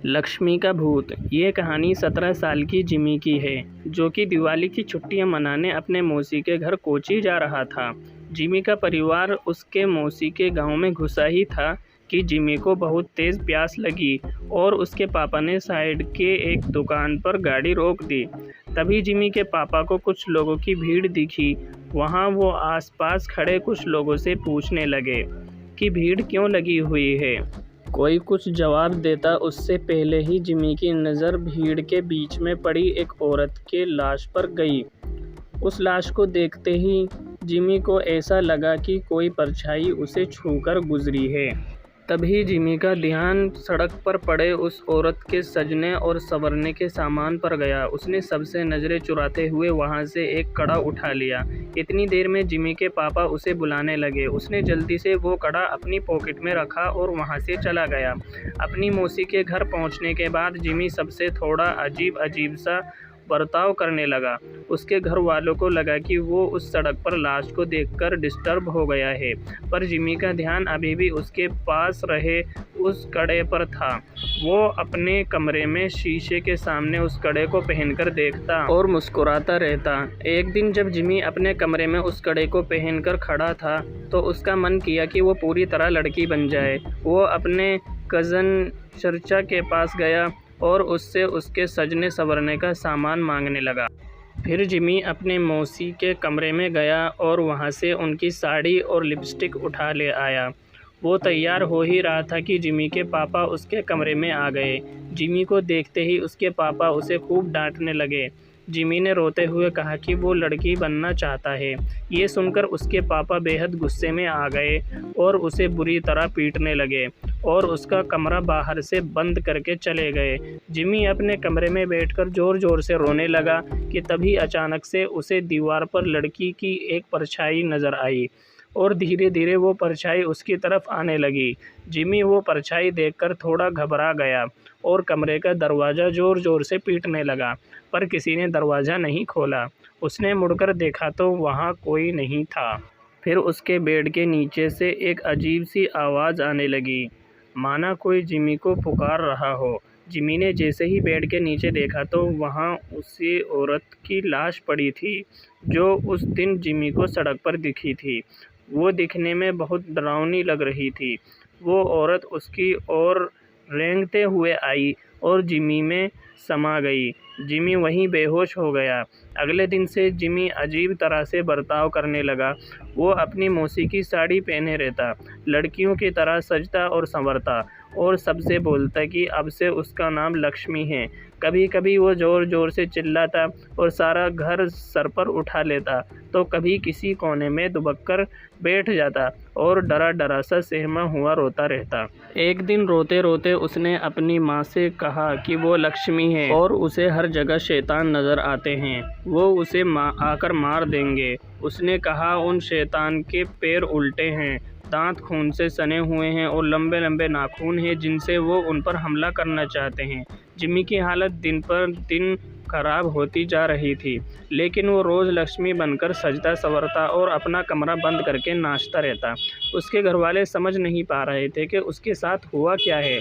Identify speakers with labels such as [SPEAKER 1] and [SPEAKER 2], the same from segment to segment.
[SPEAKER 1] लक्ष्मी का भूत। ये कहानी 17 साल की जिमी की है, जो कि दिवाली की छुट्टियां मनाने अपने मौसी के घर कोची जा रहा था। जिमी का परिवार उसके मौसी के गांव में घुसा ही था कि जिमी को बहुत तेज़ प्यास लगी और उसके पापा ने साइड के एक दुकान पर गाड़ी रोक दी। तभी जिमी के पापा को कुछ लोगों की भीड़ दिखी। वहां वो आसपास खड़े कुछ लोगों से पूछने लगे कि भीड़ क्यों लगी हुई है। कोई कुछ जवाब देता उससे पहले ही जिमी की नज़र भीड़ के बीच में पड़ी एक औरत के लाश पर गई। उस लाश को देखते ही जिमी को ऐसा लगा कि कोई परछाई उसे छूकर गुजरी है। तभी जिमी का ध्यान सड़क पर पड़े उस औरत के सजने और संवरने के सामान पर गया। उसने सबसे नज़रें चुराते हुए वहां से एक कड़ा उठा लिया। इतनी देर में जिमी के पापा उसे बुलाने लगे। उसने जल्दी से वो कड़ा अपनी पॉकेट में रखा और वहां से चला गया। अपनी मौसी के घर पहुंचने के बाद जिमी सबसे थोड़ा अजीब सा बर्ताव करने लगा। उसके घर वालों को लगा कि वो उस सड़क पर लाश को देखकर डिस्टर्ब हो गया है, पर जिमी का ध्यान अभी भी उसके पास रहे उस कड़े पर था। वो अपने कमरे में शीशे के सामने उस कड़े को पहनकर देखता और मुस्कुराता रहता। एक दिन जब जिमी अपने कमरे में उस कड़े को पहनकर खड़ा था, तो उसका मन किया कि वो पूरी तरह लड़की बन जाए। वो अपने कज़न चर्चा के पास गया और उससे उसके सजने संवरने का सामान मांगने लगा। फिर जिमी अपने मौसी के कमरे में गया और वहां से उनकी साड़ी और लिपस्टिक उठा ले आया। वो तैयार हो ही रहा था कि जिमी के पापा उसके कमरे में आ गए। जिमी को देखते ही उसके पापा उसे खूब डांटने लगे। जिमी ने रोते हुए कहा कि वो लड़की बनना चाहता है। ये सुनकर उसके पापा बेहद गुस्से में आ गए और उसे बुरी तरह पीटने लगे और उसका कमरा बाहर से बंद करके चले गए। जिमी अपने कमरे में बैठकर ज़ोर ज़ोर से रोने लगा कि तभी अचानक से उसे दीवार पर लड़की की एक परछाई नज़र आई और धीरे धीरे वो परछाई उसकी तरफ आने लगी। जिमी वो परछाई देखकर थोड़ा घबरा गया और कमरे का दरवाज़ा ज़ोर ज़ोर से पीटने लगा, पर किसी ने दरवाज़ा नहीं खोला। उसने मुड़कर देखा तो वहाँ कोई नहीं था। फिर उसके बेड के नीचे से एक अजीब सी आवाज़ आने लगी, माना कोई जिमी को पुकार रहा हो। जिमी ने जैसे ही बेड के नीचे देखा तो वहाँ उसी औरत की लाश पड़ी थी, जो उस दिन जिमी को सड़क पर दिखी थी। वो दिखने में बहुत डरावनी लग रही थी। वो औरत उसकी ओर रेंगते हुए आई और जिमी में समा गई। जिमी वहीं बेहोश हो गया। अगले दिन से जिमी अजीब तरह से बर्ताव करने लगा। वो अपनी मौसी की साड़ी पहने रहता, लड़कियों की तरह सजता और संवरता और सबसे बोलता कि अब से उसका नाम लक्ष्मी है। कभी कभी वो ज़ोर ज़ोर से चिल्लाता और सारा घर सर पर उठा लेता, तो कभी किसी कोने में दुबक कर बैठ जाता और डरा डरा सा सहमा हुआ रोता रहता। एक दिन रोते रोते उसने अपनी माँ से कहा कि वो लक्ष्मी है और उसे हर जगह शैतान नज़र आते हैं, वो उसे आकर मार देंगे। उसने कहा उन शैतान के पैर उल्टे हैं, दांत खून से सने हुए हैं और लंबे लंबे नाखून हैं जिनसे वो उन पर हमला करना चाहते हैं। जिमी की हालत दिन पर दिन खराब होती जा रही थी, लेकिन वो रोज़ लक्ष्मी बनकर सजता संवरता और अपना कमरा बंद करके नाचता रहता। उसके घरवाले समझ नहीं पा रहे थे कि उसके साथ हुआ क्या है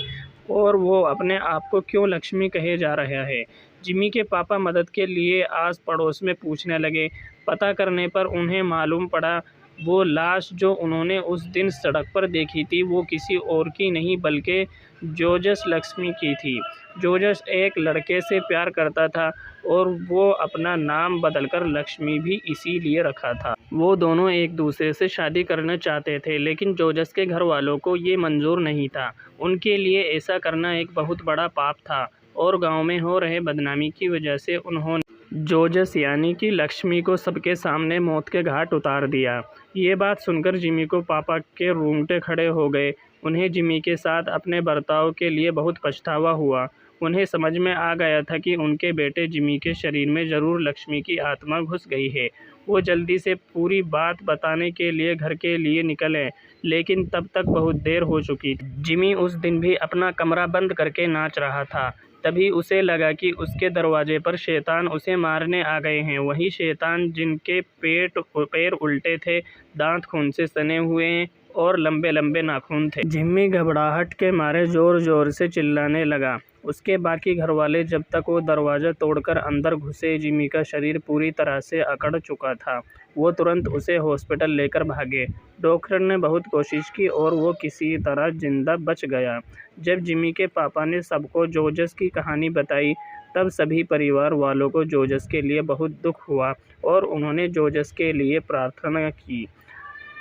[SPEAKER 1] और वो अपने आप को क्यों लक्ष्मी कहे जा रहा है। जिमी के पापा मदद के लिए आस पड़ोस में पूछने लगे। पता करने पर उन्हें मालूम पड़ा वो लाश जो उन्होंने उस दिन सड़क पर देखी थी वो किसी और की नहीं बल्कि जोजस लक्ष्मी की थी। जोजस एक लड़के से प्यार करता था और वो अपना नाम बदलकर लक्ष्मी भी इसीलिए रखा था। वो दोनों एक दूसरे से शादी करना चाहते थे, लेकिन जोजस के घर वालों को ये मंजूर नहीं था। उनके लिए ऐसा करना एक बहुत बड़ा पाप था और गांव में हो रहे बदनामी की वजह से उन्होंने जोजस यानी कि लक्ष्मी को सबके सामने मौत के घाट उतार दिया। ये बात सुनकर जिमी को पापा के रोंगटे खड़े हो गए। उन्हें जिमी के साथ अपने बर्ताव के लिए बहुत पछतावा हुआ। उन्हें समझ में आ गया था कि उनके बेटे जिमी के शरीर में ज़रूर लक्ष्मी की आत्मा घुस गई है। वो जल्दी से पूरी बात बताने के लिए घर के लिए निकले, लेकिन तब तक बहुत देर हो चुकी थी। जिमी उस दिन भी अपना कमरा बंद करके नाच रहा था। तभी उसे लगा कि उसके दरवाजे पर शैतान उसे मारने आ गए हैं। वही शैतान जिनके पैर उल्टे थे, दांत खून से सने हुए हैं और लंबे लंबे नाखून थे। जिम्मी घबराहट के मारे जोर जोर से चिल्लाने लगा। उसके बाकी घरवाले जब तक वो दरवाज़ा तोड़कर अंदर घुसे, जिम्मी का शरीर पूरी तरह से अकड़ चुका था। वो तुरंत उसे हॉस्पिटल लेकर भागे। डॉक्टर ने बहुत कोशिश की और वो किसी तरह जिंदा बच गया। जब जिम्मी के पापा ने सबको जोर्ज की कहानी बताई, तब सभी परिवार वालों को जोर्ज के लिए बहुत दुख हुआ और उन्होंने जोर्ज के लिए प्रार्थना की।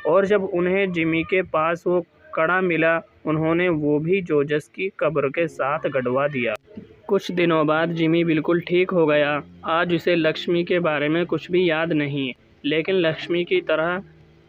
[SPEAKER 1] और जब उन्हें जिम्मी के पास वो कड़ा मिला, उन्होंने वो भी जोर्ज की कब्र के साथ गड़वा दिया। कुछ दिनों बाद जिम्मी बिल्कुल ठीक हो गया। आज उसे लक्ष्मी के बारे में कुछ भी याद नहीं, लेकिन लक्ष्मी की तरह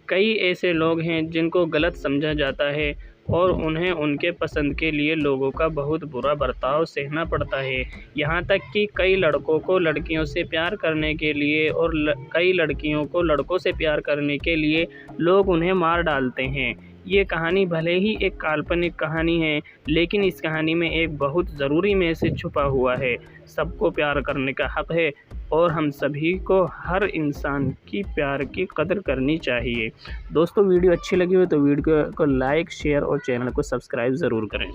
[SPEAKER 1] कई ऐसे लोग हैं जिनको गलत समझा जाता है और उन्हें उनके पसंद के लिए लोगों का बहुत बुरा बर्ताव सहना पड़ता है। यहाँ तक कि कई लड़कों को लड़कियों से प्यार करने के लिए और कई लड़कियों को लड़कों से प्यार करने के लिए लोग उन्हें मार डालते हैं। ये कहानी भले ही एक काल्पनिक कहानी है, लेकिन इस कहानी में एक बहुत ज़रूरी मैसेज छुपा हुआ है। सबको प्यार करने का हक़ है और हम सभी को हर इंसान की प्यार की कदर करनी चाहिए। दोस्तों, वीडियो अच्छी लगी हो तो वीडियो को लाइक, शेयर और चैनल को सब्सक्राइब ज़रूर करें।